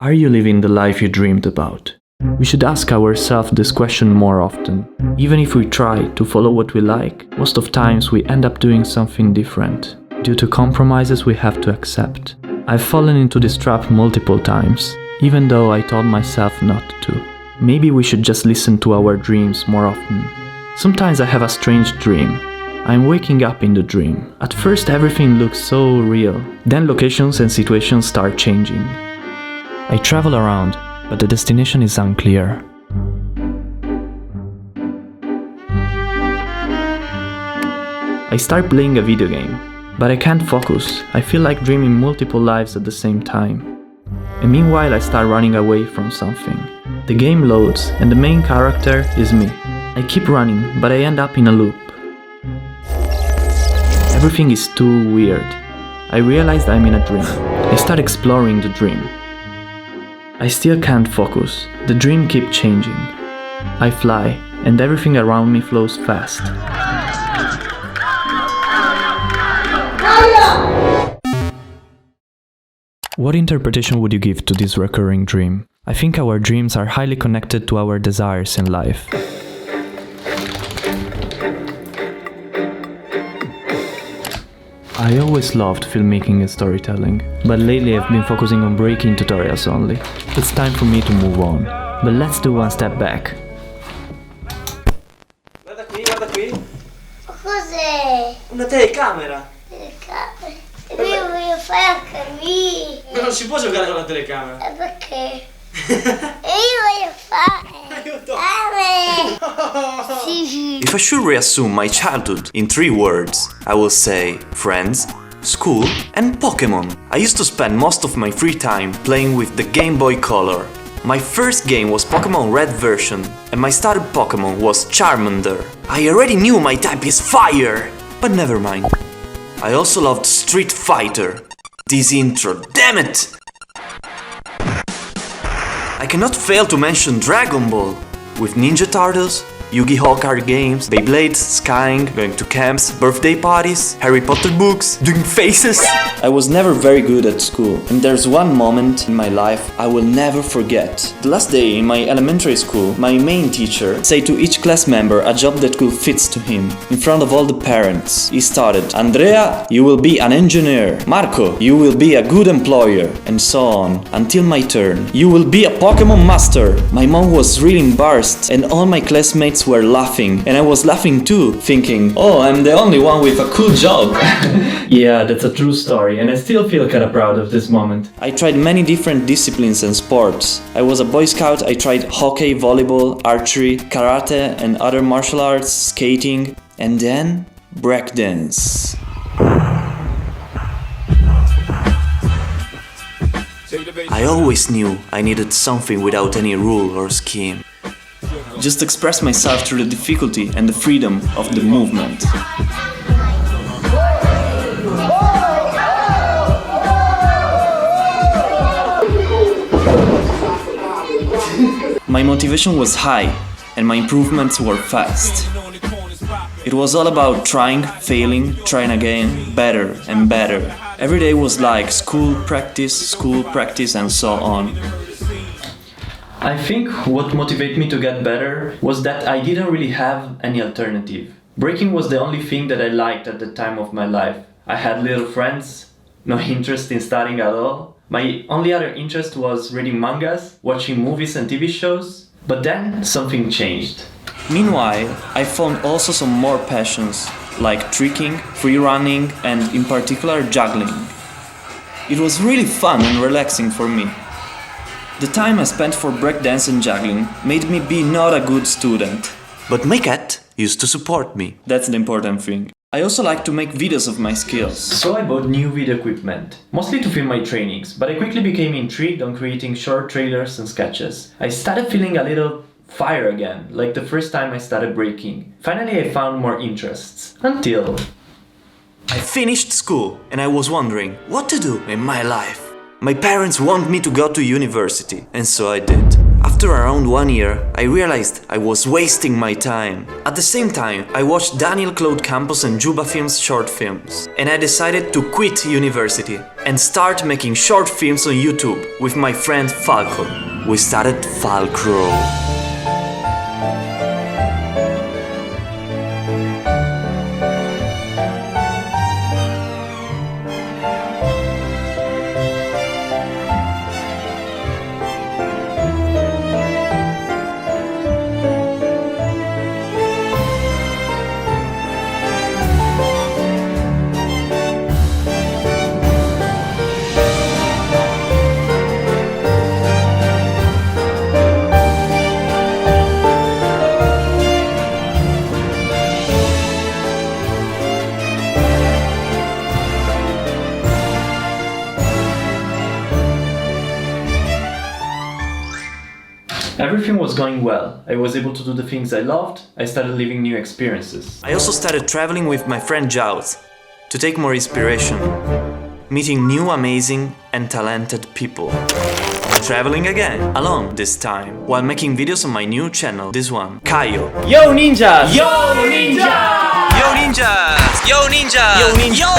Are you living the life you dreamed about? We should ask ourselves this question more often. Even if we try to follow what we like, most of times we end up doing something different, due to compromises we have to accept. I've fallen into this trap multiple times, even though I told myself not to. Maybe we should just listen to our dreams more often. Sometimes I have a strange dream. I'm waking up in the dream. At first everything looks so real. Then locations and situations start changing. I travel around, but the destination is unclear. I start playing a video game, but I can't focus. I feel like dreaming multiple lives at the same time. And meanwhile I start running away from something. The game loads, and the main character is me. I keep running, but I end up in a loop. Everything is too weird. I realized I'm in a dream. I start exploring the dream. I still can't focus. The dream keeps changing. I fly, and everything around me flows fast. What interpretation would you give to this recurring dream? I think our dreams are highly connected to our desires in life. I always loved filmmaking and storytelling, but lately I've been focusing on breaking tutorials only. It's time for me to move on, but let's do one step back. Guarda qui. Cos'è? Una telecamera. Telecamera. Io voglio fare anche lì. Ma non si può giocare con la telecamera. Perché? E io voglio fare. Aiuto. Sì. If I should reassume my childhood in 3 words, I will say friends, school and Pokémon. I used to spend most of my free time playing with the Game Boy Color. My first game was Pokémon Red version, and my starter Pokémon was Charmander. I already knew my type is fire, but never mind. I also loved Street Fighter. This intro, damn it! I cannot fail to mention Dragon Ball, with Ninja Turtles, Yu-Gi-Oh! Card games, Beyblades, skiing, going to camps, birthday parties, Harry Potter books, doing faces. I was never very good at school, and there's one moment in my life I will never forget. The last day in my elementary school, my main teacher said to each class member a job that could fit to him. In front of all the parents, he started, Andrea, you will be an engineer. Marco, you will be a good employer. And so on, until my turn. You will be a Pokémon master. My mom was really embarrassed, and all my classmates were laughing, and I was laughing too, thinking, oh, I'm the only one with a cool job. Yeah, that's a true story, and I still feel kinda proud of this moment. I tried many different disciplines and sports. I was a Boy Scout, I tried hockey, volleyball, archery, karate and other martial arts, skating, and then breakdance. I always knew I needed something without any rule or scheme. Just express myself through the difficulty and the freedom of the movement. My motivation was high and my improvements were fast. It was all about trying, failing, trying again, better and better. Every day was like school, practice and so on. I think what motivated me to get better was that I didn't really have any alternative. Breaking was the only thing that I liked at the time of my life. I had little friends, no interest in studying at all. My only other interest was reading mangas, watching movies and TV shows. But then something changed. Meanwhile, I found also some more passions, like tricking, free running and in particular juggling. It was really fun and relaxing for me. The time I spent for breakdance and juggling made me be not a good student. But my cat used to support me. That's the important thing. I also like to make videos of my skills. So I bought new video equipment, mostly to film my trainings, but I quickly became intrigued on creating short trailers and sketches. I started feeling a little fire again, like the first time I started breaking. Finally I found more interests, until... I finished school and I was wondering what to do in my life. My parents want me to go to university, and so I did. After After around 1 year, I realized I was wasting my time. At the same time, I watched Daniel Claude Campos and Juba Films short films, and I decided to quit university and start making short films on YouTube with my friend Falco. We started Falcro. Everything was going well. I was able to do the things I loved. I started living new experiences. I also started traveling with my friend Jaws to take more inspiration, meeting new amazing and talented people. Traveling again, alone this time, while making videos on my new channel, this one, Kaio. Yo ninjas! Yo ninja! Yo ninjas! Yo ninja! Yo ninja!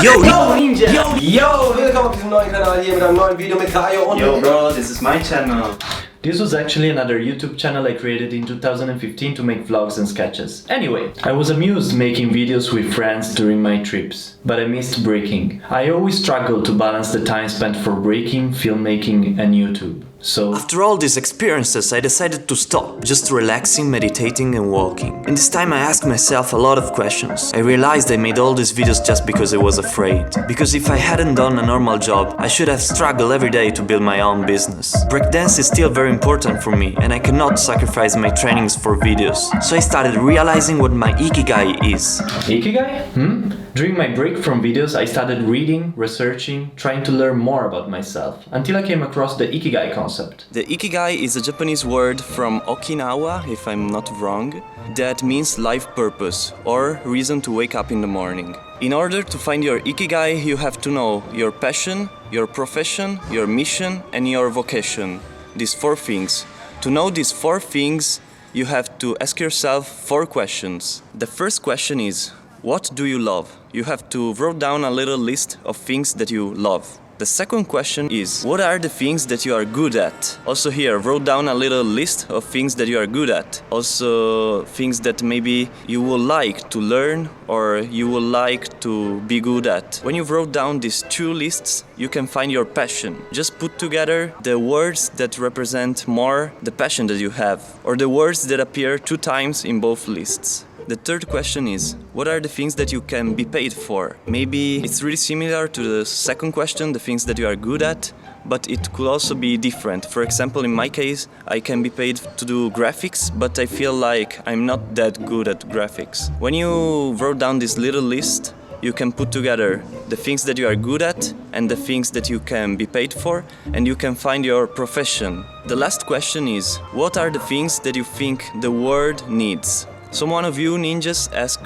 Yo ninja! Yo, willkommen auf diesem neuen Kanal hier mit einem neuen Video mit Kaio und Yo bro, this is my channel. This was actually another YouTube channel I created in 2015 to make vlogs and sketches. Anyway, I was amused making videos with friends during my trips, but I missed breaking. I always struggled to balance the time spent for breaking, filmmaking and YouTube. So, after all these experiences, I decided to stop, just relaxing, meditating and walking. In this time I asked myself a lot of questions. I realized I made all these videos just because I was afraid. Because if I hadn't done a normal job, I should have struggled every day to build my own business. Breakdance is still very important for me and I cannot sacrifice my trainings for videos. So I started realizing what my ikigai is. Ikigai? During my break from videos, I started reading, researching, trying to learn more about myself, until I came across the ikigai concept. The ikigai is a Japanese word from Okinawa, if I'm not wrong, that means life purpose or reason to wake up in the morning. In order to find your ikigai, you have to know your passion, your profession, your mission and your vocation. These 4 things. To know these 4 things, you have to ask yourself 4 questions. The first question is, what do you love? You have to write down a little list of things that you love. The second question is, what are the things that you are good at? Also here, wrote down a little list of things that you are good at. Also things that maybe you would like to learn or you would like to be good at. When you wrote down these 2 lists, you can find your passion. Just put together the words that represent more the passion that you have, or the words that appear 2 times in both lists. The third question is, what are the things that you can be paid for? Maybe it's really similar to the second question, the things that you are good at, but it could also be different. For example, in my case, I can be paid to do graphics, but I feel like I'm not that good at graphics. When you wrote down this little list, you can put together the things that you are good at and the things that you can be paid for, and you can find your profession. The last question is, what are the things that you think the world needs? Some one of you ninjas ask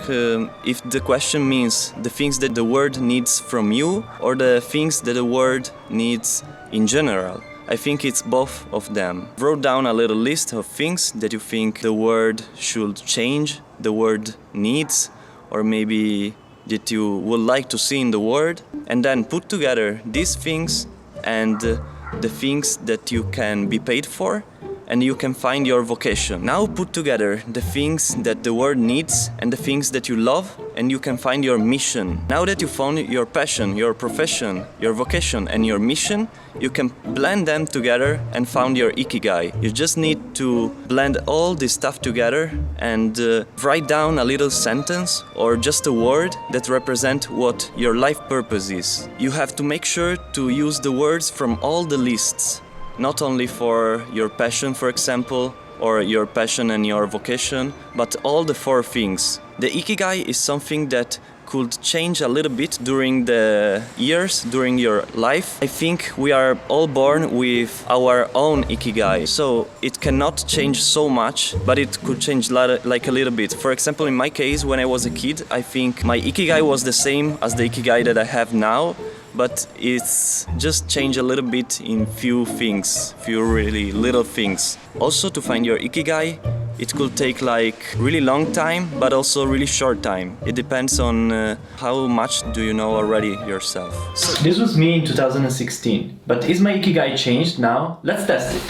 if the question means the things that the world needs from you or the things that the world needs in general. I think it's both of them. Wrote down a little list of things that you think the world should change, the world needs, or maybe that you would like to see in the world, and then put together these things and the things that you can be paid for, and you can find your vocation. Now put together the things that the world needs and the things that you love, and you can find your mission. Now that you found your passion, your profession, your vocation and your mission, you can blend them together and found your ikigai. You just need to blend all this stuff together and write down a little sentence or just a word that represent what your life purpose is. You have to make sure to use the words from all the lists. Not only for your passion, for example, or your passion and your vocation, but all the 4 things. The ikigai is something that could change a little bit during the years, during your life. I think we are all born with our own ikigai, so it cannot change so much, but it could change like a little bit. For example, in my case, when I was a kid, I think my ikigai was the same as the ikigai that I have now, but it's just change a little bit in few things, few really little things. Also, to find your ikigai, it could take like really long time, but also really short time. It depends on how much do you know already yourself. This was me in 2016, but is my ikigai changed now? Let's test it.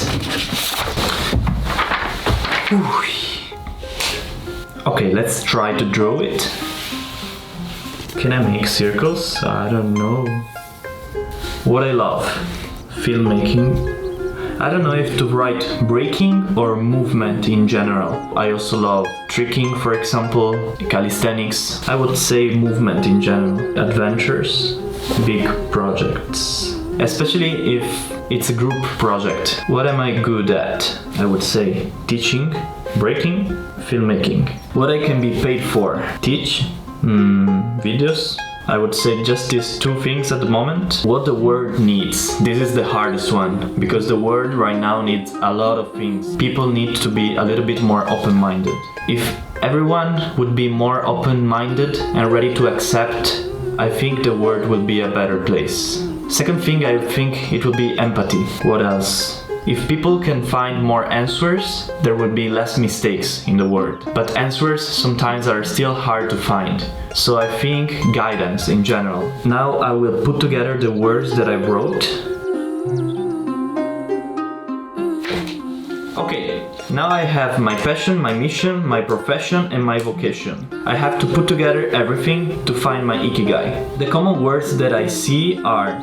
Okay, let's try to draw it. Can I make circles? I don't know. What I love? Filmmaking. I don't know if to write breaking or movement in general. I also love tricking, for example, calisthenics. I would say movement in general. Adventures, big projects. Especially if it's a group project. What am I good at? I would say teaching, breaking, filmmaking. What I can be paid for? Teach, videos. I would say just these two things at the moment. What the world needs. This is the hardest one, because the world right now needs a lot of things. People need to be a little bit more open-minded. If everyone would be more open-minded and ready to accept, I think the world would be a better place. Second thing, I think it would be empathy. What else? If people can find more answers, there would be less mistakes in the world. But answers sometimes are still hard to find. So I think guidance in general. Now I will put together the words that I wrote. Okay, now I have my passion, my mission, my profession and my vocation. I have to put together everything to find my ikigai. The common words that I see are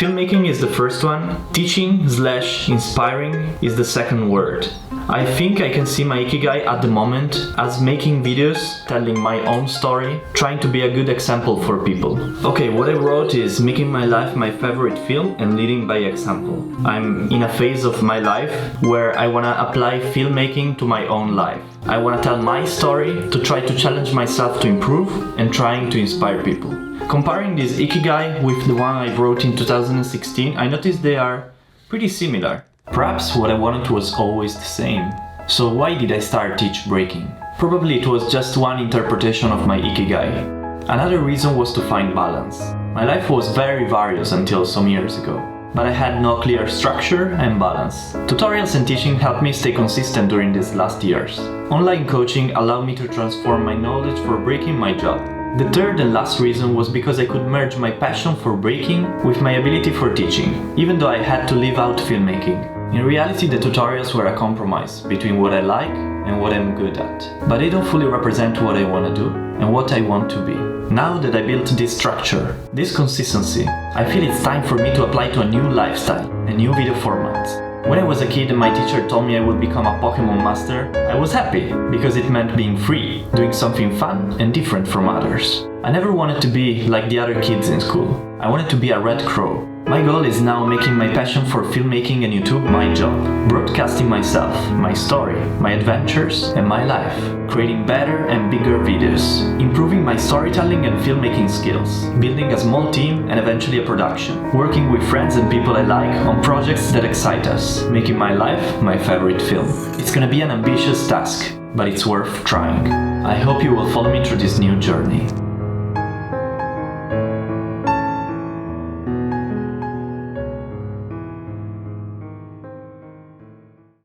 filmmaking is the first one, teaching/inspiring is the second word. I think I can see my ikigai at the moment as making videos, telling my own story, trying to be a good example for people. Okay, what I wrote is making my life my favorite film and leading by example. I'm in a phase of my life where I wanna apply filmmaking to my own life. I wanna tell my story to try to challenge myself to improve and trying to inspire people. Comparing this ikigai with the one I wrote in 2016, I noticed they are pretty similar. Perhaps what I wanted was always the same. So why did I start teach breaking? Probably it was just one interpretation of my ikigai. Another reason was to find balance. My life was very various until some years ago, but I had no clear structure and balance. Tutorials and teaching helped me stay consistent during these last years. Online coaching allowed me to transform my knowledge for breaking my job. The third and last reason was because I could merge my passion for breaking with my ability for teaching, even though I had to leave out filmmaking. In reality, the tutorials were a compromise between what I like and what I'm good at, but they don't fully represent what I want to do and what I want to be. Now that I built this structure, this consistency, I feel it's time for me to apply to a new lifestyle, a new video format. When I was a kid and my teacher told me I would become a Pokemon master, I was happy, because it meant being free, doing something fun and different from others. I never wanted to be like the other kids in school. I wanted to be a red crow. My goal is now making my passion for filmmaking and YouTube my job, broadcasting myself, my story, my adventures and my life, creating better and bigger videos, improving my storytelling and filmmaking skills, building a small team and eventually a production, working with friends and people I like on projects that excite us, making my life my favorite film. It's gonna be an ambitious task, but it's worth trying. I hope you will follow me through this new journey.